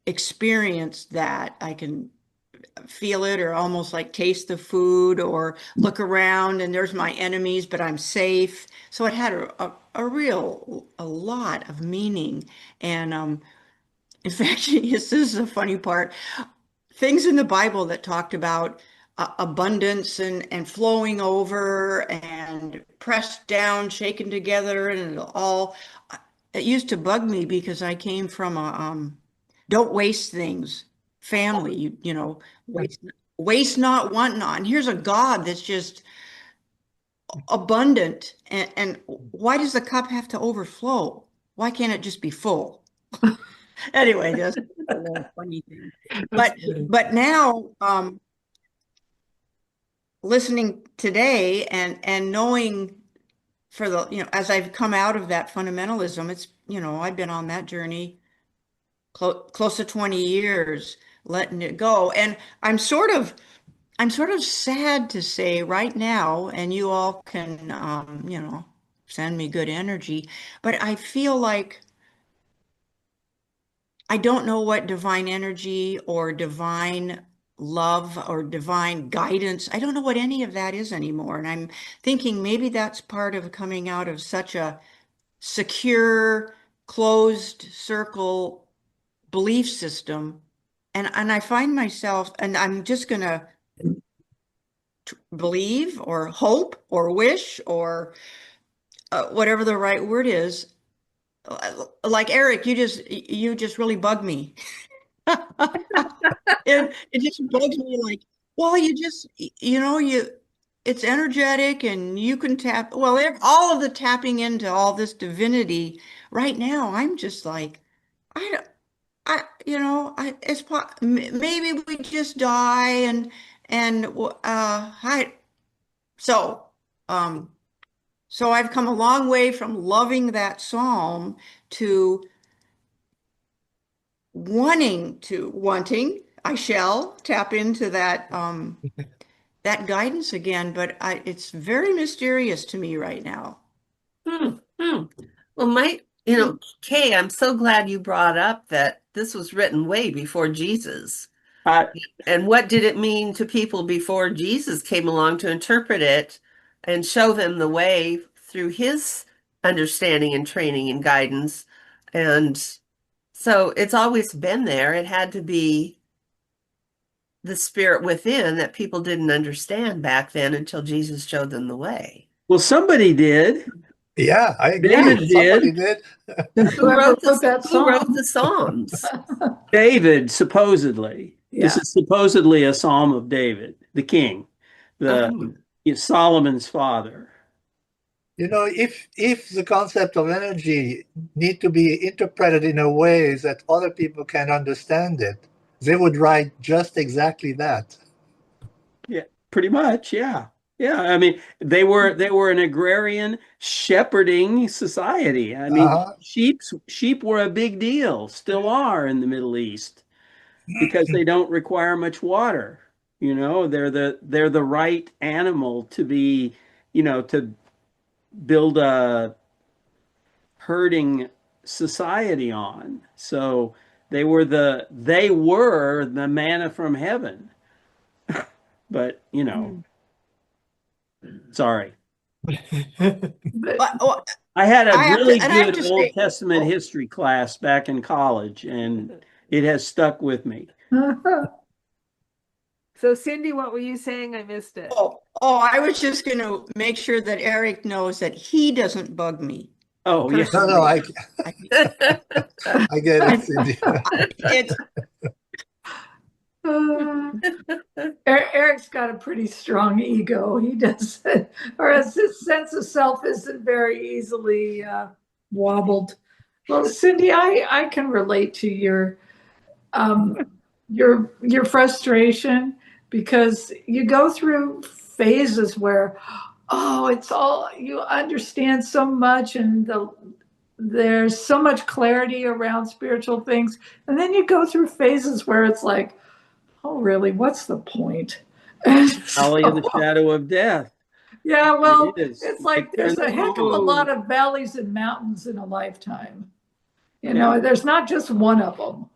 experience that, I can feel it or almost like taste the food or look around and there's my enemies, but I'm safe. So it had a lot of meaning. And in fact, this is a funny part. Things in the Bible that talked about abundance and flowing over and pressed down, shaken together, and it used to bug me because I came from a don't waste things family, waste not, want not. And here's a God that's just abundant. And why does the cup have to overflow? Why can't it just be full? Anyway, that's a little funny thing. But now, listening today and knowing as I've come out of that fundamentalism, it's, I've been on that journey close to 20 years, letting it go. And I'm sort of sad to say right now, and you all can, send me good energy, but I feel like I don't know what divine energy or divine love or divine guidance, I don't know what any of that is anymore. And I'm thinking maybe that's part of coming out of such a secure, closed circle belief system and I find myself, and I'm just gonna believe or hope or wish or whatever the right word is. Like Eric, you just really bug me. It just bugs me like, well, it's energetic and you can tap, well, all of the tapping into all this divinity right now, I'm just like, I don't, maybe we just die and so, um, so I've come a long way from loving that psalm to wanting, I shall tap into that guidance again, but it's very mysterious to me right now. Hmm, hmm. Well, Kay, I'm so glad you brought up that this was written way before Jesus. Uh, And what did it mean to people before Jesus came along to interpret it and show them the way through his understanding and training and guidance? And so it's always been there. It had to be the spirit within that people didn't understand back then until Jesus showed them the way. well, somebody did. Yeah, I agree. David Somebody did. did. Whoever wrote that Who wrote song. the Psalms? David, supposedly. This Yeah. is supposedly a psalm of David, the king, Uh-huh. Solomon's father. If the concept of energy need to be interpreted in a way that other people can understand it, they would write just exactly that. Yeah, pretty much. Yeah. Yeah. I mean, they were an agrarian shepherding society. I mean, Uh-huh. sheep were a big deal, still are in the Middle East because they don't require much water. They're the right animal to be, to build a herding society on. So they were the manna from heaven. But, sorry. But I had a I have to, really and I have good to Old say, Testament oh, history class back in college, and it has stuck with me. So Cindy, what were you saying? I missed it. I was just going to make sure that Eric knows that he doesn't bug me Oh, yeah. No, personally. I get it, Cindy. It's Eric's got a pretty strong ego. He does, or his sense of self isn't very easily wobbled. Well, Cindy, I can relate to your frustration because you go through phases where, oh, it's all you understand so much and there's so much clarity around spiritual things, and then you go through phases where it's like, oh, really? What's the point? Valley of the shadow of death. Yeah, well, It is. it's like And there's a heck of a lot of valleys and mountains in a lifetime. There's not just one of them.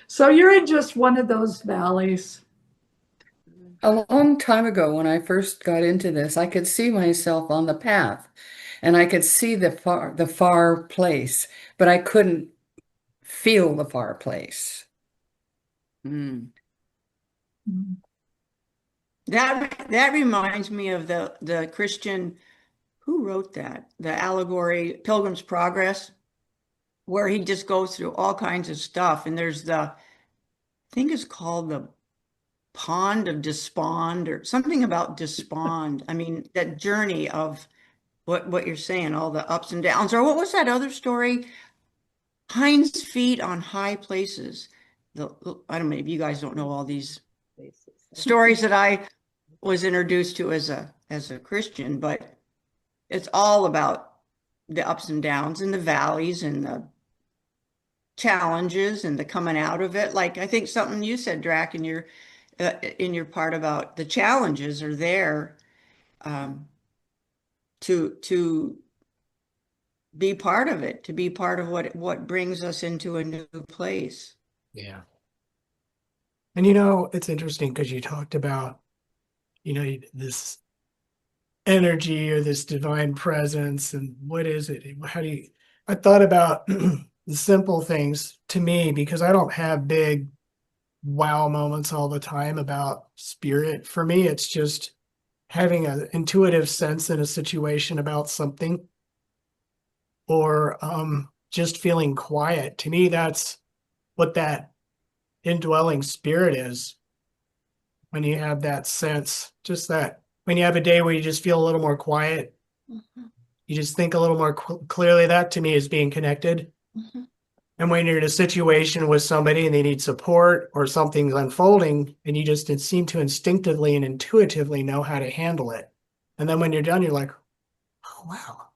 So you're in just one of those valleys. A long time ago, when I first got into this, I could see myself on the path and I could see the far place, but I couldn't feel the far place. that reminds me of the Christian, who wrote that? The allegory Pilgrim's Progress, where he just goes through all kinds of stuff. And there's I think it's called the Pond of Despond or something about despond. I mean, that journey of what you're saying, all the ups and downs. Or what was that other story? Hind's feet on high places. I don't know if you guys don't know all these stories that I was introduced to as a Christian, but it's all about the ups and downs and the valleys and the challenges and the coming out of it. Like I think something you said, Drak, in your part about the challenges are there to be part of it, to be part of what brings us into a new place. Yeah. And it's interesting because you talked about, this energy or this divine presence and what is it? I thought about the simple things to me because I don't have big wow moments all the time about spirit. For me, it's just having an intuitive sense in a situation about something, or just feeling quiet. To me, that's what that indwelling spirit is. When you have that sense, just that when you have a day where you just feel a little more quiet, you just think a little more clearly, that to me is being connected. And when you're in a situation with somebody and they need support or something's unfolding, and you just seem to instinctively and intuitively know how to handle it. And then when you're done, you're like, oh, wow.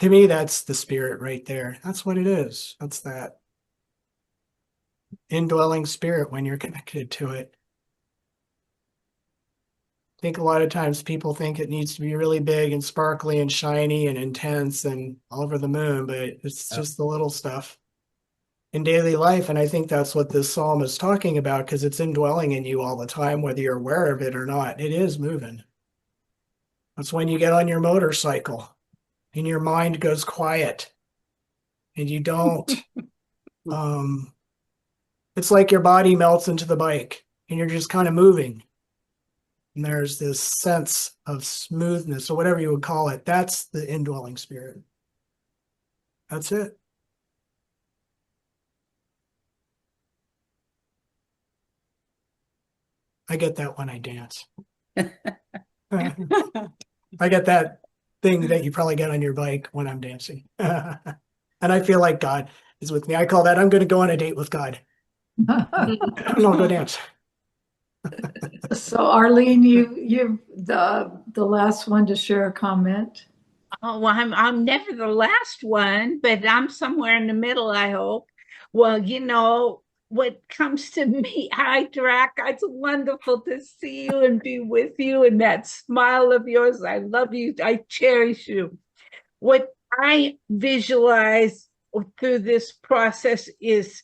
To me, that's the spirit right there. That's what it is. That's that indwelling spirit when you're connected to it. I think a lot of times people think it needs to be really big and sparkly and shiny and intense and all over the moon, but it's just the little stuff in daily life. And I think that's what this psalm is talking about, because it's indwelling in you all the time, whether you're aware of it or not. It is moving. That's when you get on your motorcycle and your mind goes quiet and you don't, it's like your body melts into the bike and you're just kind of moving. And there's this sense of smoothness or whatever you would call it. That's the indwelling spirit. That's it. I get that when I dance. I get that thing that you probably get on your bike when I'm dancing. And I feel like God is with me. I call that, I'm going to go on a date with God. I'll go dance. So Arlene, you the last one to share a comment. Oh, well, I'm never the last one, but I'm somewhere in the middle, I hope. Well, what comes to me, hi, Drak. It's wonderful to see you and be with you, and that smile of yours. I love you. I cherish you. What I visualize through this process is,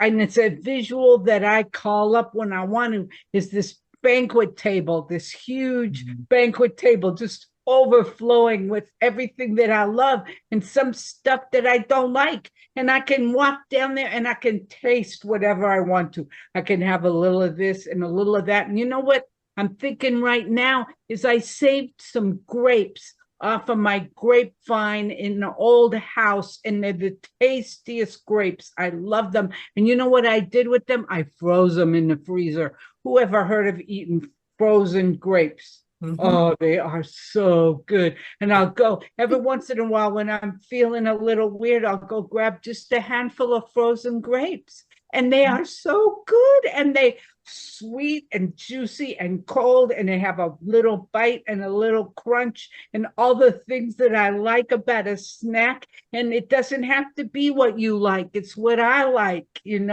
and it's a visual that I call up when I want to, is this banquet table, this huge banquet table, just overflowing with everything that I love and some stuff that I don't like. And I can walk down there and I can taste whatever I want to. I can have a little of this and a little of that. And you know what I'm thinking right now is I saved some grapes off of my grapevine in the old house, and they're the tastiest grapes. I love them. And you know what I did with them? I froze them in the freezer. Who ever heard of eating frozen grapes? Oh, they are so good. And I'll go every once in a while when I'm feeling a little weird, I'll go grab just a handful of frozen grapes. And they are so good. And they sweet and juicy and cold, and they have a little bite and a little crunch and all the things that I like about a snack. And it doesn't have to be what you like. It's what I like, and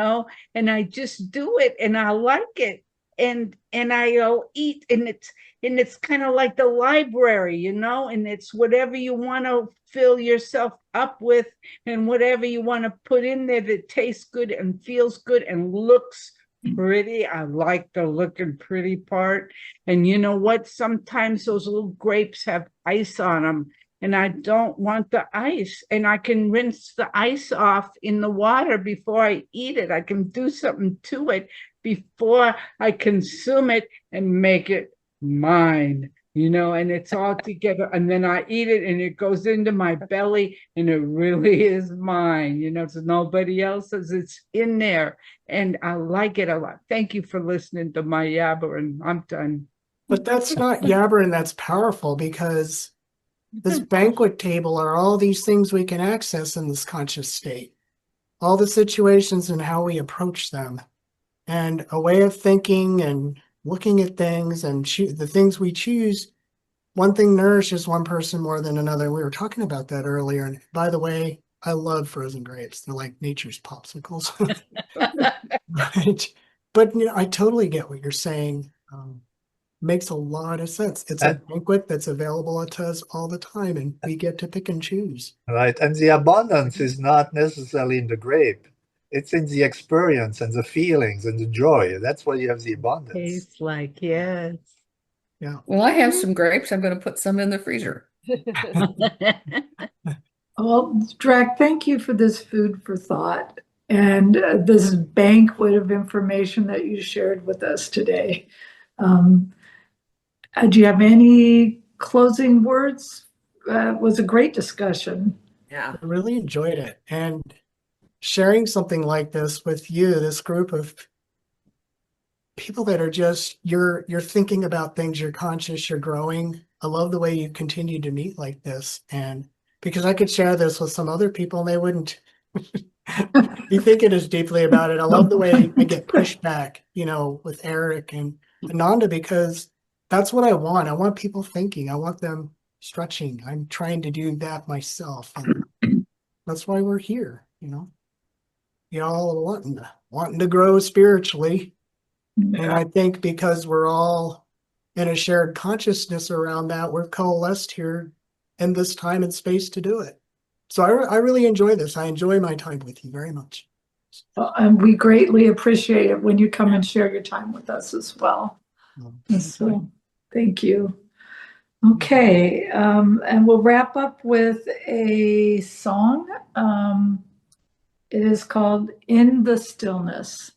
I just do it and I like it. And I'll eat, and it's kind of like the library, and it's whatever you want to fill yourself up with and whatever you want to put in there that tastes good and feels good and looks pretty. I like the looking pretty part. And you know what? Sometimes those little grapes have ice on them, and I don't want the ice. And I can rinse the ice off in the water before I eat it. I can do something to it before I consume it and make it mine, and it's all together. And then I eat it and it goes into my belly and it really is mine, it's nobody else's. It's in there. And I like it a lot. Thank you for listening to my yabbering. I'm done. But that's not yabbering, that's powerful, because this banquet table are all these things we can access in this conscious state, all the situations and how we approach them, and a way of thinking and looking at things and the things we choose. One thing nourishes one person more than another. We were talking about that earlier. And by the way, I love frozen grapes. They're like nature's popsicles. Right. But I totally get what you're saying. Makes a lot of sense. It's a banquet that's available to us all the time, and we get to pick and choose. Right. And the abundance is not necessarily in the grape. It's in the experience and the feelings and the joy. That's where you have the abundance. Tastes like, yes. Yeah. Well, I have some grapes. I'm going to put some in the freezer. Well, Drak, thank you for this food for thought. and this banquet of information that you shared with us today. Do you have any closing words? It was a great discussion. Yeah. I really enjoyed it. And sharing something like this with you, this group of people that are just, you're thinking about things, you're conscious, you're growing. I love the way you continue to meet like this. And because I could share this with some other people and they wouldn't be thinking as deeply about it. I love the way I get pushed back, with Eric and Ananda, because that's what I want. I want people thinking. I want them stretching. I'm trying to do that myself. And that's why we're here, Y'all wanting to grow spiritually. And I think because we're all in a shared consciousness around that, we're coalesced here in this time and space to do it. So I really enjoy this. I enjoy my time with you very much. And we greatly appreciate it when you come and share your time with us as well. So, thank you. Okay, and we'll wrap up with a song. It is called In the Stillness.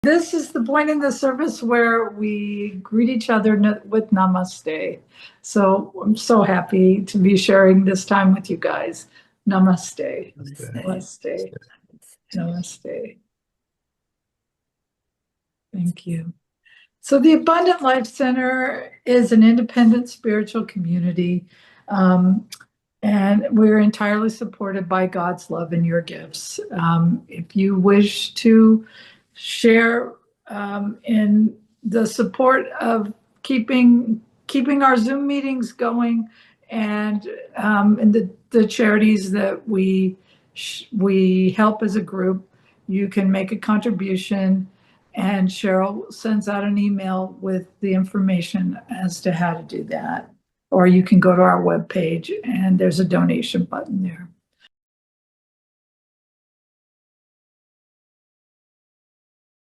This is the point in the service where we greet each other with namaste. So I'm so happy to be sharing this time with you guys. Namaste. Namaste. Namaste. Thank you. So the Abundant Life Center is an independent spiritual community, and we're entirely supported by God's love and your gifts. If you wish to share in the support of keeping our Zoom meetings going, and the charities that we help as a group, you can make a contribution, and Cheryl sends out an email with the information as to how to do that. Or you can go to our webpage and there's a donation button there.